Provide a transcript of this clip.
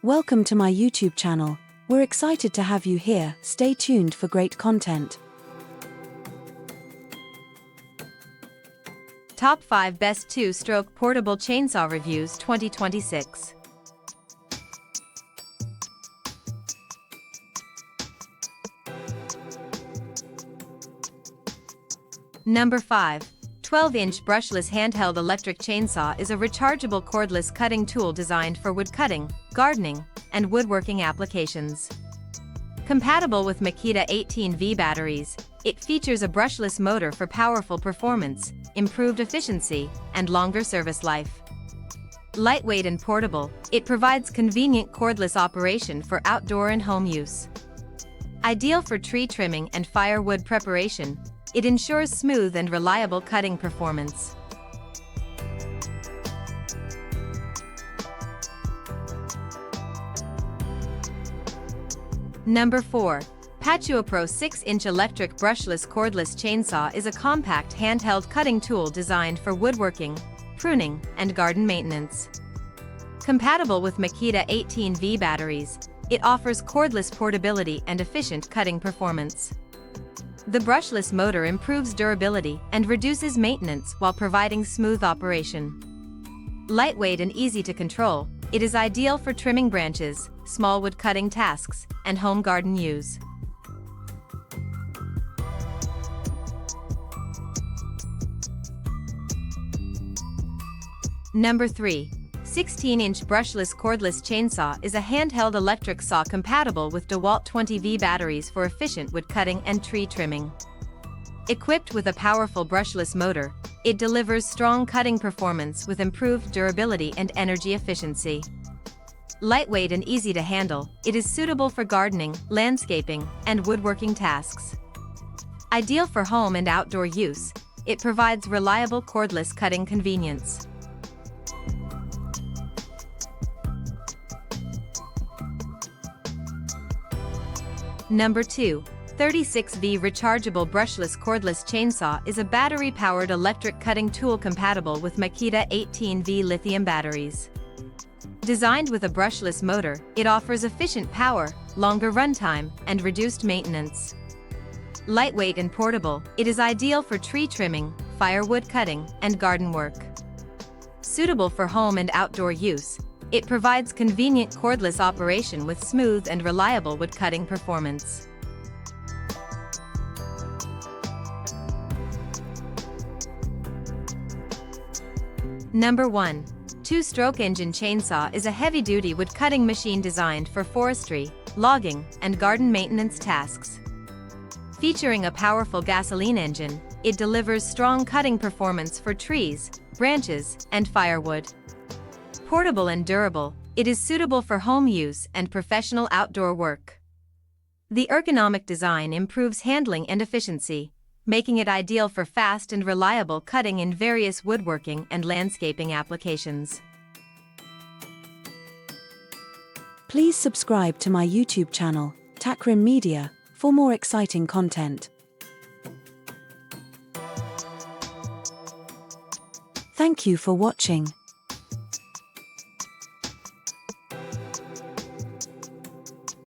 Welcome to my YouTube channel. We're excited to have you here. Stay tuned for great content. Top 5 Best 2-Stroke Portable Chainsaw Reviews 2026. Number 5. 12-inch brushless handheld electric chainsaw is a rechargeable cordless cutting tool designed for wood cutting, gardening, and woodworking applications. Compatible with Makita 18V batteries, it features a brushless motor for powerful performance, improved efficiency, and longer service life. Lightweight and portable, it provides convenient cordless operation for outdoor and home use. Ideal for tree trimming and firewood preparation, it ensures smooth and reliable cutting performance. Number 4. Patio Pro 6-inch electric brushless cordless chainsaw is a compact handheld cutting tool designed for woodworking, pruning, and garden maintenance. Compatible with Makita 18V batteries, it offers cordless portability and efficient cutting performance. The brushless motor improves durability and reduces maintenance while providing smooth operation. Lightweight and easy to control, it is ideal for trimming branches, small wood cutting tasks, and home garden use. Number 3. 16-inch brushless cordless chainsaw is a handheld electric saw compatible with Dewalt 20V batteries for efficient wood cutting and tree trimming. Equipped with a powerful brushless motor, it delivers strong cutting performance with improved durability and energy efficiency. Lightweight and easy to handle, it is suitable for gardening, landscaping, and woodworking tasks. Ideal for home and outdoor use, it provides reliable cordless cutting convenience. Number 2. 36V Rechargeable Brushless Cordless Chainsaw is a battery-powered electric cutting tool compatible with Makita 18V lithium batteries. Designed with a brushless motor, it offers efficient power, longer runtime, and reduced maintenance. Lightweight and portable, it is ideal for tree trimming, firewood cutting, and garden work. Suitable for home and outdoor use, it provides convenient cordless operation with smooth and reliable wood cutting performance. Number 1. 2-stroke engine chainsaw is a heavy-duty wood cutting machine designed for forestry, logging, and garden maintenance tasks. Featuring a powerful gasoline engine, it delivers strong cutting performance for trees, branches, and firewood. Portable and durable, it is suitable for home use and professional outdoor work. The ergonomic design improves handling and efficiency, making it ideal for fast and reliable cutting in various woodworking and landscaping applications. Please subscribe to my YouTube channel, Takrim Media, for more exciting content. Thank you for watching.